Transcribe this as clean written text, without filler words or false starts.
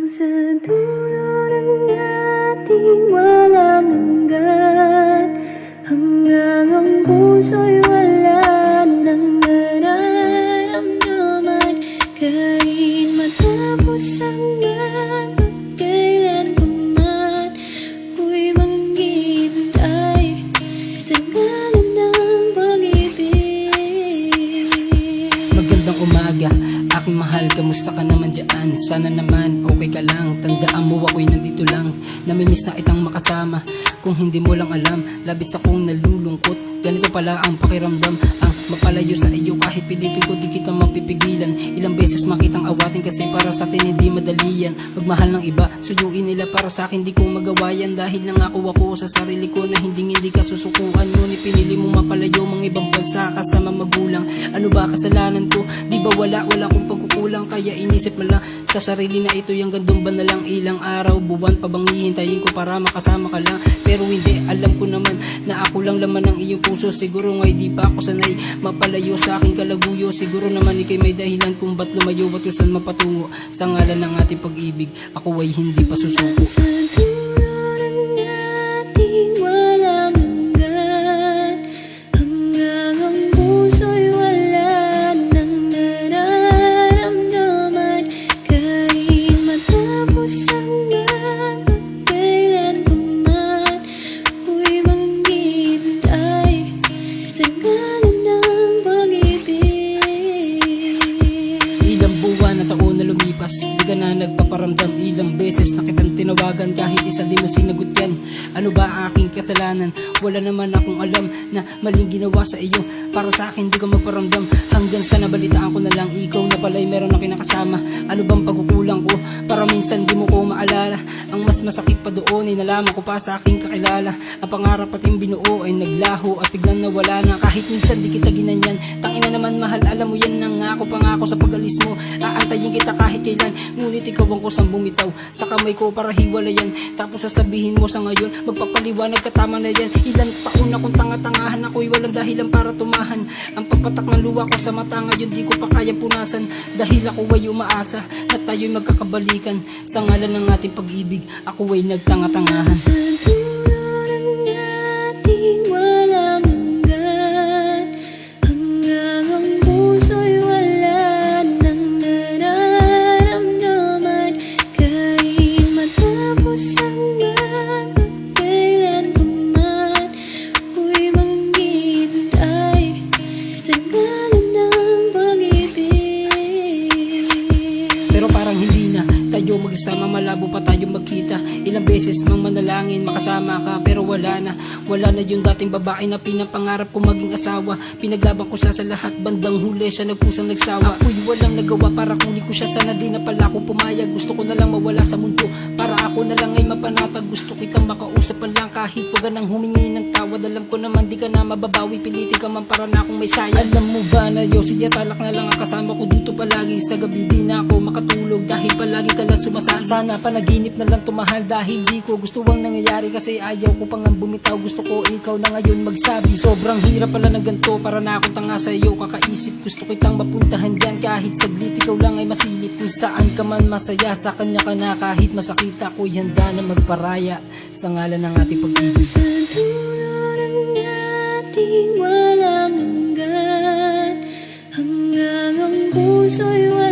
Sa dulo ng ating walang hanggan, hanggang ang puso'y wala nang nararamdaman. Kahit matapos hanggang kailan pa man, ako'y maghihintay sa ngalan ng pag-ibig. Magandang umaga, aking mahal, kamusta ka naman dyan? Sana naman okay ka lang. Tandaan mo ako'y nandito lang, namimiss na itang makasama. Kung hindi mo lang alam, labis akong nalulungkot. Ganito pala ang pakiramdam, ang mapalayo sa iyo. Kahit pilitin ko, di kita mapipigilan. Ilang beses makitang awatin, kasi para sa atin hindi madali yan. Magmahal ng iba, suyuin nila, para sa akin di ko magawa yan. Dahil nangako ako sa sarili ko na hindi ka susukuan. Ngunit pinili mo mapalayo, mga ibang bansa kasama magulang. Ano ba kasalanan ko? Di ba wala akong pagkukulang? Kaya inisip mo lang sa sarili na ito yung gandong ba na lang. Ilang araw, buwan pa bang hihintayin ko para makasama ka lang? Pero hindi, alam ko naman na ako lang laman ng iyong puso. Siguro nga'y di pa ako sanay mapalayo sa aking kalaguyo. Siguro naman ikay may dahilan kung ba't lumayo at kung saan mapatungo. Sa ngalan ng ating pag-ibig, ako ay hindi pa susuko. Sa dulo ng ating walang hanggan, hanggang ang puso'y wala nang nararamdaman. Kahit matapos hanggang kailan pa man, ako'y maghihintay sa ngalan ng pag-ibig. Ilang buwan na taon na lumipas, di ka na nagpaparamdam. Ilang beses na kitang tinawagan, kahit isa di mo sinagot yan. Ano ba aking kasalanan? Wala naman akong alam na maling ginawa sa iyo. Para sa akin di ka magparamdam, hanggang sa nabalitaan ko na lang ikaw na pala'y meron na kinakasama. Ano bang pagkukulang ko? Para minsan di mo ko maalala. Ang mas masakit pa doon ay nalaman ko pa sa aking kakilala. Ang pangarap at yung binuo ay naglaho at biglang nawala na. Kahit minsan di kita ginanyan, tangina naman mahal, alam mo yan. Nangako pangako sa pag-alis mo, aantayin kita kahit kailan. Ngunit ikaw ang kusang bumitaw sa kamay ko para hiwalayan. Tapos sasabihin mo sa ngayon, magpapaliwanag ka, tama na yan. Ilang taon akong tanga-tangahan, ako'y walang dahilan para tumahan. Ang pagpatak ng luha ko sa mata ngayon, di ko pa kaya punasan. Dahil ako ay umaasa na tayo'y magkakabalikan. Sa ngalan ng ating pag-ibig, ako ay nagtanga-tangahan. Sa dulo ng ating walang hanggan, hanggang ang puso'y wala nang nararamdaman. Kahit matapos hanggang kailan pa man, ako'y maghihintay sa ngalan ng pag-ibig. Pero parang hindi na tayo magsama, malabo pa tayo magkita. Ilang beses mang manalangin makasama ka, pero wala na yung dating babae na pinapangarap ko maging asawa. Pinaglaban ko siya sa lahat, bandang huli siya nagkusang nagsawa. Ako'y walang nagawa para kunin ko siya, sana di na pala ako pumayag. Gusto ko na lang mawala sa mundo, para ako na lang ay mapanatag. Gusto kitang makausapan lang, kahit wag nang humingi ng tawad. Alam ko naman di ka na mababawi, pilitin ka man para na akong may sayang. Alam mo ba na Yossi, talak na lang ang kasama ko dito palagi. Sa gabi di na ako makatulog dahil palagi ka lang sumasali. Sana panaginip na lang tumahal, dahil di ko gusto ang nangyayari, kasi ayaw ko pang bumitaw. Gusto ko ikaw na ngayon magsabi. Sobrang hirap pala ng ganito, para na akong tanga sa iyo kakaisip. Gusto kitang mapuntahan dyan, kahit saglit ikaw lang ay masilip. Kung saan ka man masaya, sa kanya ka na. Kahit masakit ako'y handa na magparaya sa ngalan ng ating pag-ibig. Sa dulo ng ating walang hanggan, hanggang ang puso'y wala